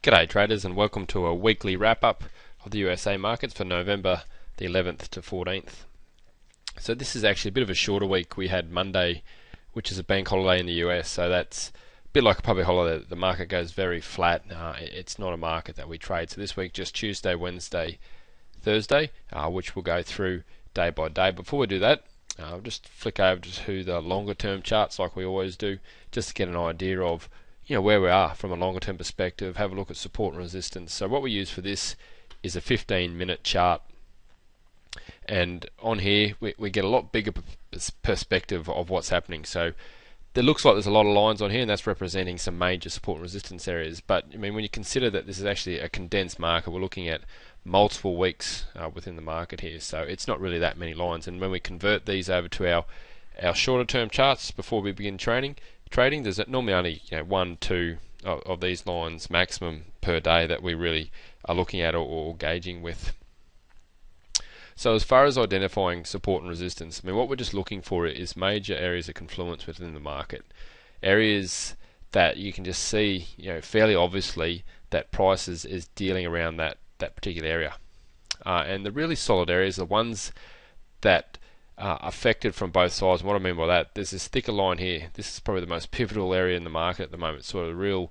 G'day traders, and welcome to a weekly wrap-up of the USA markets for November the 11th to 14th. So this is actually a bit of a shorter week. We had Monday, which is a bank holiday in the US, so that's a bit like a public holiday. The market goes very flat. It's not a market that we trade. So this week just Tuesday, Wednesday, Thursday, which we'll go through day by day. Before we do that, I'll just flick over to the longer term charts like we always do, just to get an idea of where we are from a longer term perspective. Have a look at support and resistance. So what we use for this is a 15-minute chart, and on here we get a lot bigger perspective of what's happening. So there looks like there's a lot of lines on here, and that's representing some major support and resistance areas. But I mean, when you consider that this is actually a condensed market, we're looking at multiple weeks within the market here, so it's not really that many lines. And when we convert these over to our shorter term charts before we begin trading, there's normally only 1-2 of these lines maximum per day that we really are looking at or gauging with. So as far as identifying support and resistance, I mean, what we're just looking for is major areas of confluence within the market, areas that you can just see fairly obviously that price is dealing around that particular area, and the really solid areas are the ones that affected from both sides. And what I mean by that, there's this thicker line here. This is probably the most pivotal area in the market at the moment. It's sort of the real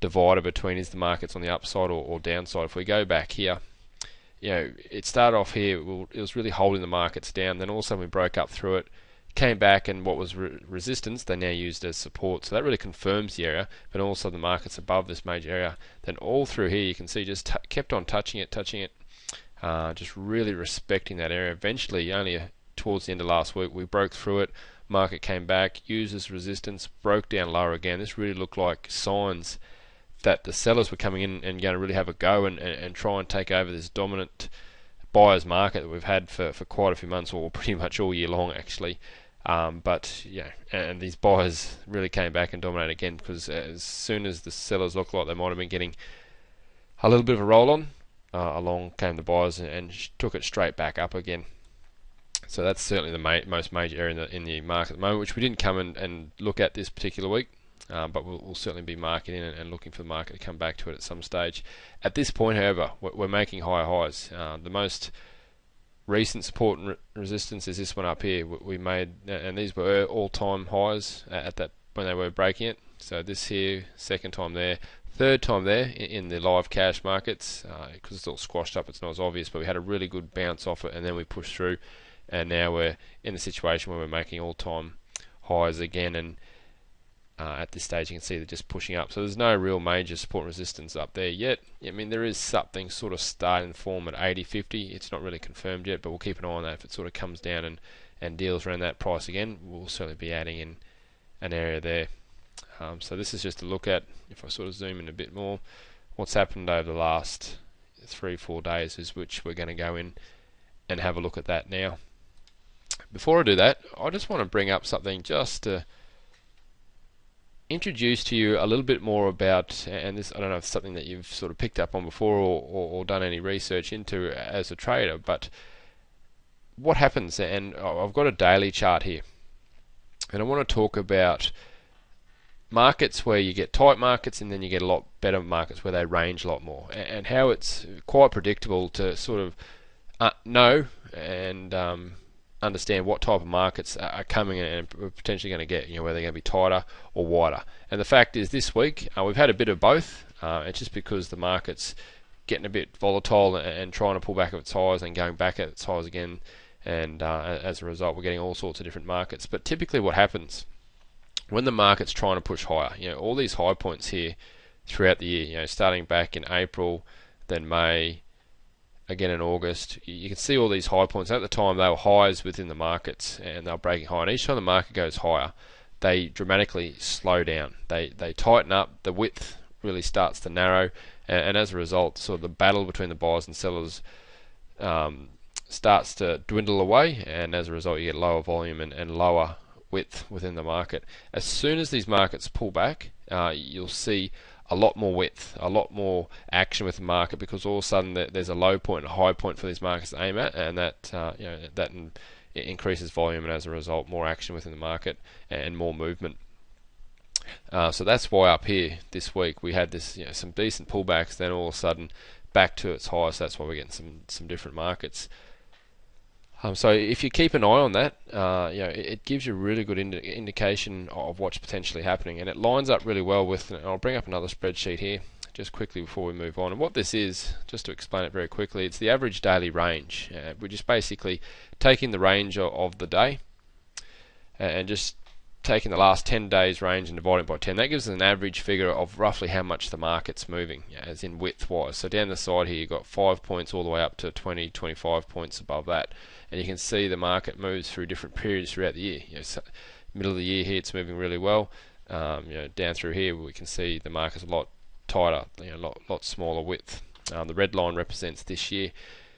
divider between is the market's on the upside or downside. If we go back here, it started off here, it was really holding the markets down, then all of a sudden we broke up through it, came back, and what was resistance they now used as support. So that really confirms the area, but also the market's above this major area. Then all through here you can see just kept on touching it, just really respecting that area. Eventually, only towards the end of last week, we broke through it, market came back, used as resistance, broke down lower again. This really looked like signs that the sellers were coming in and going to really have a go and try and take over this dominant buyer's market that we've had for quite a few months, or pretty much all year long actually. But and these buyers really came back and dominated again, because as soon as the sellers looked like they might have been getting a little bit of a roll on, along came the buyers and took it straight back up again. So that's certainly the most major area in the market at the moment, which we didn't come and look at this particular week, but we'll certainly be marketing and looking for the market to come back to it at some stage. At this point, however, we're making higher highs. The most recent support and resistance is this one up here. We made, and these were all-time highs at that when they were breaking it. So this here, second time there, third time there in the live cash markets, because it's all squashed up, it's not as obvious, but we had a really good bounce off it, and then we pushed through. And now we're in the situation where we're making all-time highs again, and at this stage you can see they're just pushing up. So there's no real major support and resistance up there yet. I mean, there is something sort of starting to form at 80.50. It's not really confirmed yet, but we'll keep an eye on that. If it sort of comes down and deals around that price again, we'll certainly be adding in an area there. So this is just a look at, if I sort of zoom in a bit more, what's happened over the last 3-4 days, is which we're going to go in and have a look at that now. Before I do that, I just want to bring up something just to introduce to you a little bit more about, and this, I don't know if it's something that you've sort of picked up on before or done any research into as a trader, but what happens, and I've got a daily chart here, and I want to talk about markets where you get tight markets and then you get a lot better markets where they range a lot more, and how it's quite predictable to sort of know and understand what type of markets are coming in and we're potentially going to get, whether they're going to be tighter or wider. And the fact is, this week we've had a bit of both. It's just because the market's getting a bit volatile and trying to pull back at its highs and going back at its highs again, and as a result we're getting all sorts of different markets. But typically what happens when the market's trying to push higher, all these high points here throughout the year, starting back in April, then May, again in August, you can see all these high points. At the time they were highs within the markets and they were breaking high, and each time the market goes higher they dramatically slow down, they tighten up, the width really starts to narrow, and as a result sort of the battle between the buyers and sellers starts to dwindle away, and as a result you get lower volume and lower width within the market. As soon as these markets pull back, you'll see a lot more width, a lot more action with the market, because all of a sudden there's a low point and a high point for these markets to aim at, and that increases volume, and as a result more action within the market and more movement. So that's why up here this week we had this, some decent pullbacks, then all of a sudden back to its highs. So that's why we're getting some different markets. So if you keep an eye on that, it gives you a really good indication of what's potentially happening, and it lines up really well with. And I'll bring up another spreadsheet here just quickly before we move on. And what this is, just to explain it very quickly, it's the average daily range. We're just basically taking the range of the day and just taking the last 10 days range and dividing by 10. That gives us an average figure of roughly how much the market's moving, as in width wise. So down the side here you've got 5 points all the way up to 20, 25 points above that, and you can see the market moves through different periods throughout the year. So middle of the year here it's moving really well. Down through here we can see the market's a lot tighter, a lot smaller width. The red line represents this year.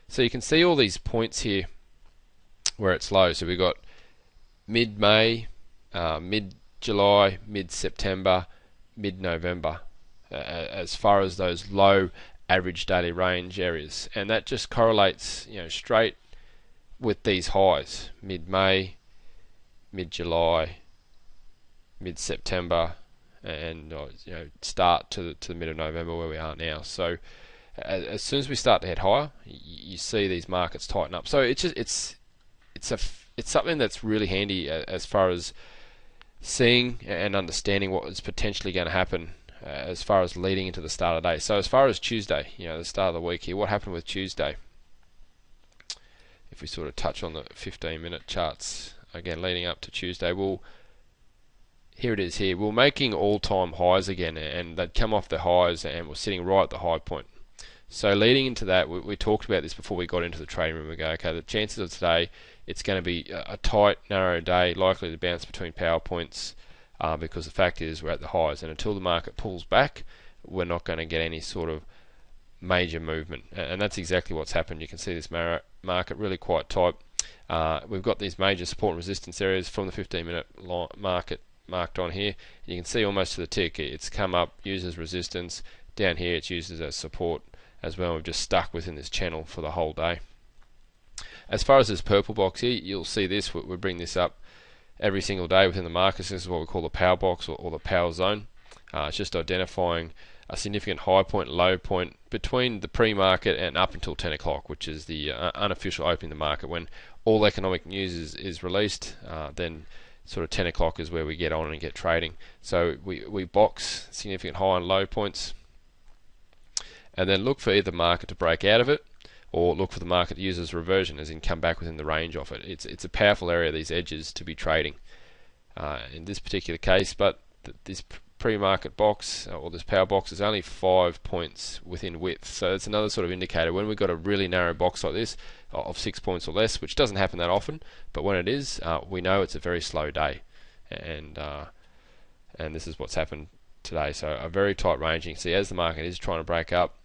So you can see all these points here where it's low. So we've got mid-May, mid-July, mid-September, mid-November, as far as those low average daily range areas, and that just correlates, straight with these highs: mid-May, mid-July, mid-September, and start to the mid of November where we are now. So as soon as we start to head higher, you see these markets tighten up. So it's something that's really handy as far as seeing and understanding what is potentially going to happen as far as leading into the start of the day. So as far as Tuesday, the start of the week here, what happened with Tuesday? If we sort of touch on the 15-minute charts again leading up to Tuesday, here it is here. We're making all-time highs again, and they'd come off the highs and we're sitting right at the high point. So leading into that, we talked about this before we got into the trading room. We go, okay, the chances of today, it's going to be a tight, narrow day, likely to bounce between power points, because the fact is we're at the highs, and until the market pulls back, we're not going to get any sort of major movement. And that's exactly what's happened. You can see this market really quite tight. We've got these major support and resistance areas from the 15-minute market marked on here. You can see almost to the tick, it's come up, used as resistance. Down here it's used as support as well. We've just stuck within this channel for the whole day. As far as this purple box here, you'll see this, we bring this up every single day within the markets. This is what we call the power box or the power zone. It's just identifying a significant high point, low point between the pre-market and up until 10 o'clock, which is the unofficial opening of the market. When all economic news is released, then sort of 10 o'clock is where we get on and get trading. So we box significant high and low points, and then look for either market to break out of it, or look for the market to use as reversion, as in come back within the range of it. It's a powerful area, these edges, to be trading in this particular case. But this pre-market box or this power box is only 5 points within width, so it's another sort of indicator. When we've got a really narrow box like this of 6 points or less, which doesn't happen that often, but when it is, we know it's a very slow day, and this is what's happened today. So a very tight range. You can see as the market is trying to break up,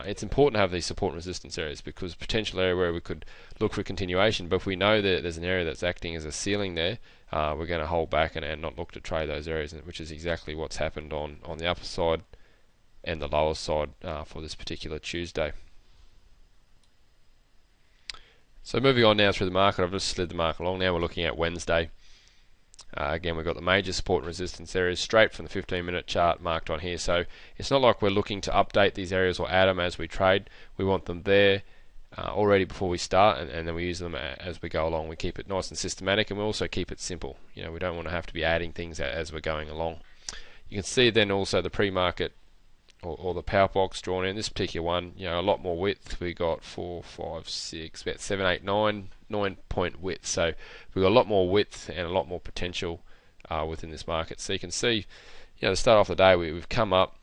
it's important to have these support and resistance areas, because potential area where we could look for continuation, but if we know that there's an area that's acting as a ceiling there, we're going to hold back and not look to trade those areas, which is exactly what's happened on the upper side and the lower side for this particular Tuesday. So moving on now through the market, I've just slid the market along. Now we're looking at Wednesday. Again, we've got the major support and resistance areas straight from the 15-minute chart marked on here. So it's not like we're looking to update these areas or add them as we trade. We want them there already before we start, and then we use them as we go along. We keep it nice and systematic, and we also keep it simple. We don't want to have to be adding things as we're going along. You can see then also the pre-market or the power box drawn in this particular one. A lot more width. We got 4, 5, 6, about 7, 8, 9 point width. So we've got a lot more width and a lot more potential within this market. So you can see, to start off the day, we've come up,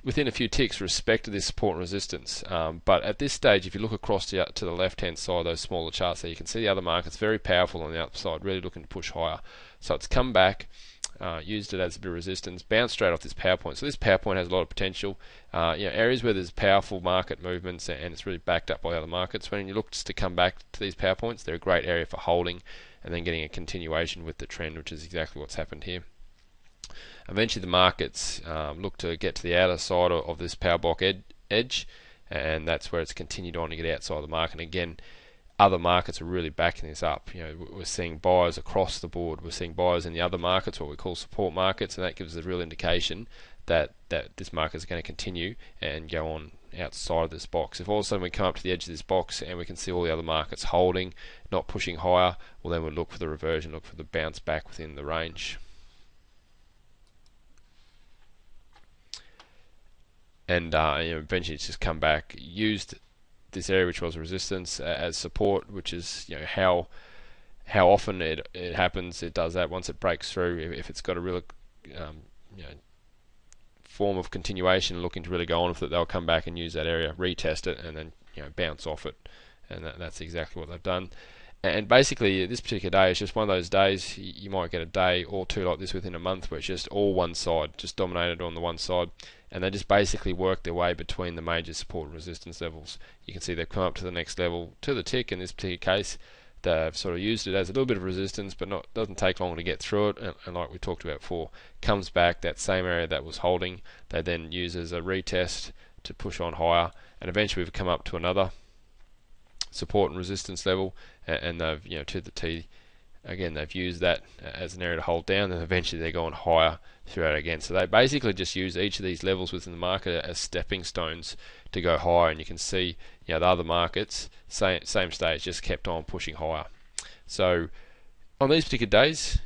within a few ticks respect to this support and resistance. But at this stage, if you look across to the left-hand side, those smaller charts there, you can see the other market's very powerful on the upside, really looking to push higher. So it's come back, used it as a bit of resistance, bounced straight off this power point. So this power point has a lot of potential. Areas where there's powerful market movements and it's really backed up by other markets, when you look to come back to these power points, they're a great area for holding and then getting a continuation with the trend, which is exactly what's happened here. Eventually the markets look to get to the outer side of this power box edge, and that's where it's continued on to get outside the market. Again, other markets are really backing this up. We're seeing buyers across the board. We're seeing buyers in the other markets, what we call support markets, and that gives us a real indication that this market is going to continue and go on outside of this box. If all of a sudden we come up to the edge of this box and we can see all the other markets holding, not pushing higher, well, then we'll look for the reversion, look for the bounce back within the range. And eventually it's just come back, used this area which was resistance as support, which is how often it happens. It does that once it breaks through. If it's got a real form of continuation, looking to really go on with it, they'll come back and use that area, retest it, and then bounce off it. And that's exactly what they've done. And basically, this particular day is just one of those days. You might get a day or two like this within a month where it's just all one side, just dominated on the one side, and they just basically work their way between the major support and resistance levels. You can see they've come up to the next level to the tick. In this particular case, they've sort of used it as a little bit of resistance, but doesn't take long to get through it. And like we talked about before, comes back that same area that was holding. They then use as a retest to push on higher, and eventually we've come up to another support and resistance level, and they've to the T again, they've used that as an area to hold down, and eventually they're going higher throughout again. So they basically just use each of these levels within the market as stepping stones to go higher, and you can see the other markets same stage just kept on pushing higher. So on these particular days,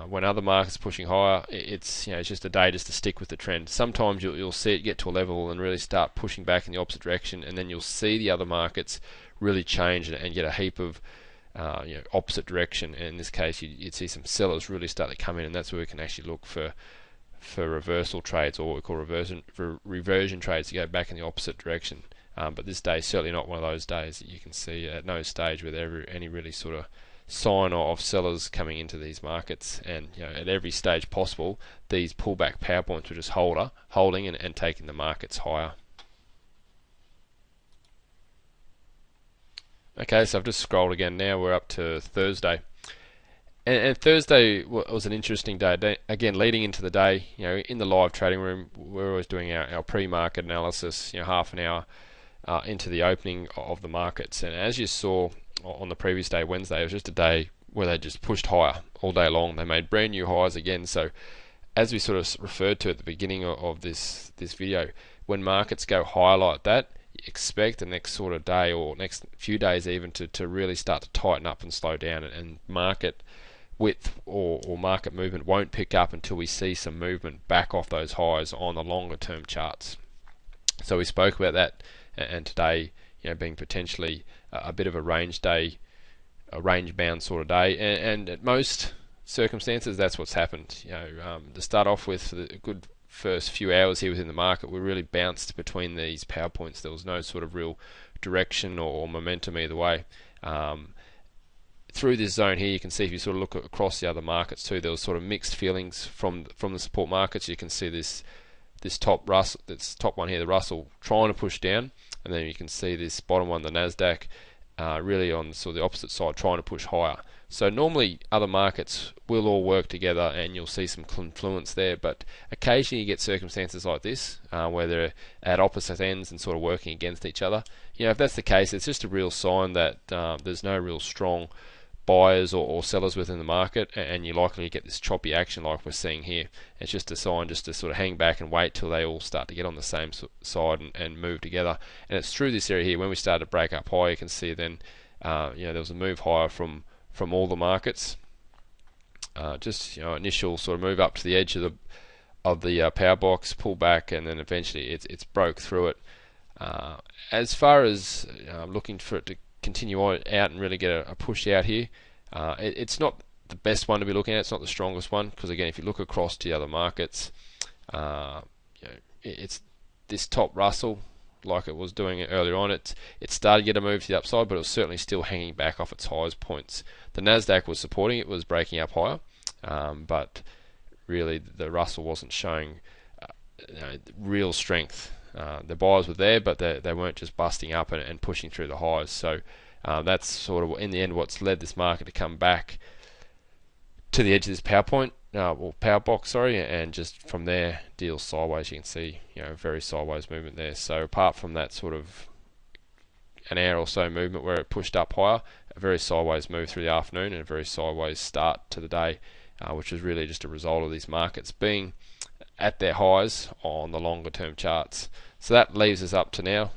when other markets are pushing higher, it's just a day just to stick with the trend. Sometimes you'll see it get to a level and really start pushing back in the opposite direction, and then you'll see the other markets really change and get a heap of opposite direction. And in this case, you'd see some sellers really start to come in, and that's where we can actually look for reversal trades, or what we call reversion trades, to go back in the opposite direction. But this day is certainly not one of those days. That you can see at no stage where there any really sort of sign of sellers coming into these markets, and at every stage possible, these pullback power points were just holding and taking the markets higher. Okay, so I've just scrolled again. Now we're up to Thursday, and Thursday was an interesting day. Again, leading into the day, in the live trading room, we're always doing our pre-market analysis, half an hour into the opening of the markets. And as you saw on the previous day, Wednesday, it was just a day where they just pushed higher all day long. They made brand new highs again. So as we sort of referred to at the beginning of this video, when markets go higher like that, expect the next sort of day, or next few days even, to really start to tighten up and slow down, and market width or market movement won't pick up until we see some movement back off those highs on the longer term charts. So we spoke about that, and today being potentially a bit of a range day, a range bound sort of day, and at most circumstances that's what's happened. To start off with, a good first few hours here within the market, we really bounced between these power points. There was no sort of real direction or momentum either way. Through this zone here, you can see, if you sort of look across the other markets too, there was sort of mixed feelings from the support markets. You can see this top Russell, this top one here, the Russell, trying to push down, and then you can see this bottom one, the Nasdaq, really on sort of the opposite side, trying to push higher. So normally other markets will all work together, and you'll see some confluence there, but occasionally you get circumstances like this where they're at opposite ends and sort of working against each other. If that's the case, it's just a real sign that there's no real strong buyers or sellers within the market, and you're likely to get this choppy action like we're seeing here. It's just a sign just to sort of hang back and wait till they all start to get on the same side and move together. And it's through this area here, when we started to break up high, you can see then there was a move higher from all the markets. Just initial sort of move up to the edge of the power box, pull back, and then eventually it's broke through it. As far as looking for it to continue on out and really get a push out here, it's not the best one to be looking at. It's not the strongest one, because again, if you look across to the other markets, it's this top Russell, like it was doing it earlier on. It started to get a move to the upside, but it was certainly still hanging back off its highest points. The Nasdaq was supporting it, was breaking up higher, but really the Russell wasn't showing real strength. The buyers were there, but they weren't just busting up and pushing through the highs. So that's sort of, in the end, what's led this market to come back to the edge of this power box, and just from there deal sideways. You can see very sideways movement there. So apart from that sort of an hour or so movement where it pushed up higher, a very sideways move through the afternoon, and a very sideways start to the day, which is really just a result of these markets being at their highs on the longer term charts. So that leaves us up to now,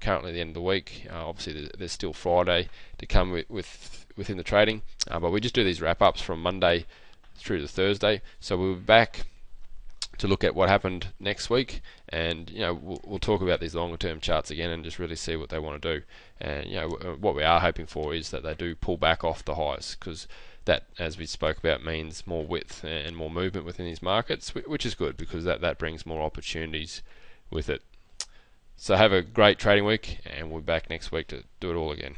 currently the end of the week. Obviously, there's still Friday to come within the trading, but we just do these wrap ups from Monday through to Thursday. So we'll be back to look at what happened next week, and we'll talk about these longer term charts again and just really see what they want to do. And what we are hoping for is that they do pull back off the highs, because that, as we spoke about, means more width and more movement within these markets, which is good because that brings more opportunities with it. So have a great trading week, and we'll be back next week to do it all again.